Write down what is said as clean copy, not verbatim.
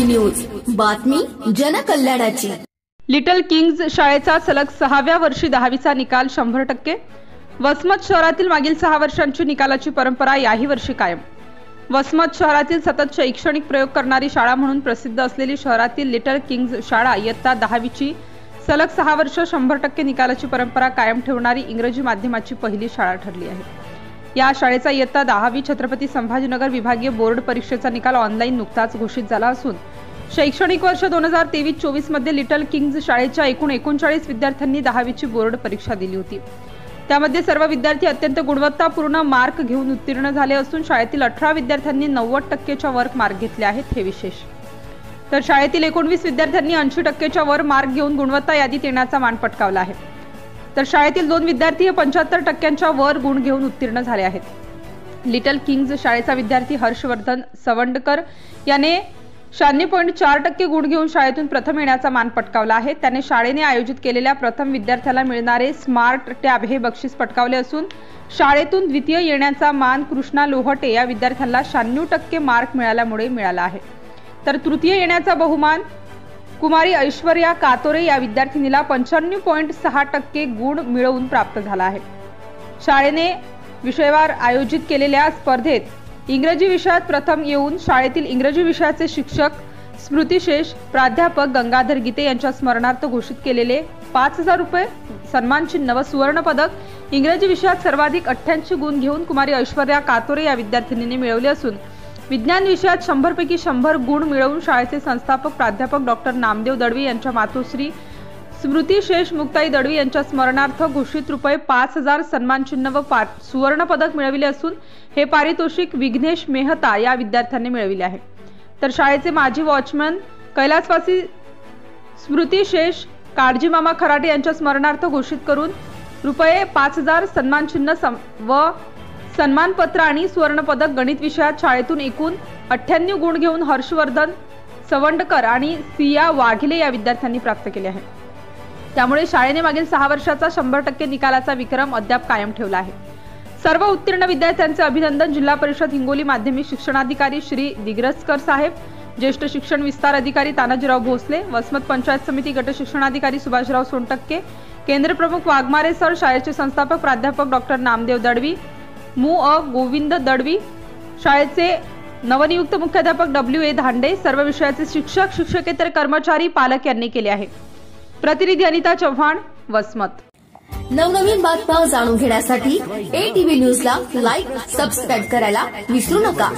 News बातमी जनकल्याणाची। Little kings शाळेचा सलग 6व्या वर्षी 10वीचा निकाल 100%। वसमत शहरातील मागील 6 वर्षांची निकालाची परंपरा याही वर्षी कायम। वसमत शहरातील सतत शैक्षणिक प्रयोग करणारी शाळा म्हणून प्रसिद्ध असलेली शहरातील लिटल किंग्ज शाळा इयत्ता 10वीची सलग 6 वर्ष 100% निकालाची परंपरा कायम ठेवणारी इंग्रजी माध्यमाची पहिली शाळा ठरली आहे। या शाळेचा इयत्ता 10वी छत्रपती संभाजीनगर विभागीय बोर्ड परीक्षेचा निकाल ऑनलाईन नुकताच घोषित झाला असून शैक्षणिक वर्ष 2023-24 मध्ये लिटल किंग्ज शाळेच्या एकूण 39 विद्यार्थ्यांनी 10वीची बोर्ड परीक्षा दिली होती। त्यामध्ये सर्व विद्यार्थी अत्यंत गुणवत्तापूर्ण मार्क घेऊन उत्तीर्ण झाले असून शाळेतील 18 विद्यार्थ्यांनी 90%च्या वर मार्क घेतले आहेत, हे विशेष। तर शाळेतील 19 विद्यार्थ्यांनी 80%च्या वर मार्क घेऊन गुणवत्ता यादीत येण्याचा मान पटकावला आहे। तर शाळेतील 2 विद्यार्थी 75%च्या वर गुण घेऊन उत्तीर्ण झाले आहेत। लिटल किंग्ज शाळेचा विद्यार्थी हर्षवर्धन सवंडकर याने 96.4% गुण घेऊन शाळेतून प्रथम येण्याचा मान पटकावला आहे। त्याने शाळेने आयोजित केलेल्या प्रथम विद्यार्थ्याला मिळणारे स्मार्ट टॅब हे बक्षीस पटकावले असून शाळेतून द्वितीय येण्याचा मान कृष्णा लोहटे या विद्यार्थ्याला 96% मार्क मिळाल्यामुळे मिळाला आहे। तर तृतीय येण्याचा बहुमान कुमारी ऐश्वर्या कातोरे या विद्यार्थिनीला 95.6% गुण मिळवून प्राप्त झाला आहे। शाळेने विषयवार आयोजित केलेल्या स्पर्धेत इंग्रजी विषयात प्रथम येऊन शाळेतील इंग्रजी विषयाचे शिक्षक स्मृतिशेष प्राध्यापक गंगाधर गीते यांच्या स्मरणार्थ घोषित केलेले 5000 रुपये सन्मान चिन्ह व सुवर्ण पदक इंग्रजी विषयात सर्वाधिक 88 गुण घेऊन कुमारी ऐश्वर्या कातोरे या विद्यार्थिनीने मिळवले असून विज्ञान विषयात 100 पैकी 100 गुण मिळवून शाळेचे संस्थापक प्राध्यापक डॉक्टर नामदेव दळवी यांच्या मातोश्री स्मृतिशेष मुक्ताई दळवी यांच्या स्मरणार्थ घोषित रुपये 5000 सन्मान चिन्ह व सुवर्ण पदक मिळविले असून हे पारितोषिक विघ्नेश मेहता या विद्यार्थ्यांनी मिळविले आहे। तर शाळेचे माजी वॉचमन कैलासवासी स्मृतिशेष काळजी मामा खराटे यांच्या स्मरणार्थ घोषित करून रुपये 5000 सन्मान चिन्ह व सन्मानपत्र आणि सुवर्ण पदक गणित विषयात शाळेतून एकूण 98 गुण घेऊन हर्षवर्धन सवंडकर आणि सिया वाघिले या विद्यार्थ्यांनी प्राप्त केले आहे। त्यामुळे शाळेने मागील 6 वर्षाचा 100% निकालाचा विक्रम अद्याप कायम ठेवला आहे। सर्व उत्तीर्ण विद्यार्थ्यांचे अभिनंदन जिल्हा परिषद हिंगोली माध्यमिक शिक्षणाधिकारी श्री दिग्रसकर साहेब, ज्येष्ठ शिक्षण विस्तार अधिकारी तानाजीराव भोसले, वसमत पंचायत समिती गट शिक्षणाधिकारी सुभाषराव सोनटक्के, केंद्र प्रमुख वाघमारे सर, शाळेचे संस्थापक प्राध्यापक डॉक्टर नामदेव दळवी, गोविंद दळवी, शाळेचे नवनियुक्त मुख्याध्यापक W.A. धांडे, सर्व विषयाचे शिक्षक शिक्षकेतर कर्मचारी पालक यांनी केले आहे। प्रतिनिधी अनिता चव्हाण, वसमत। नवनवीन बातम्या जाणून घेण्यासाठी ATV न्यूजला लाईक, सबस्क्राईब करायला विसरू नका।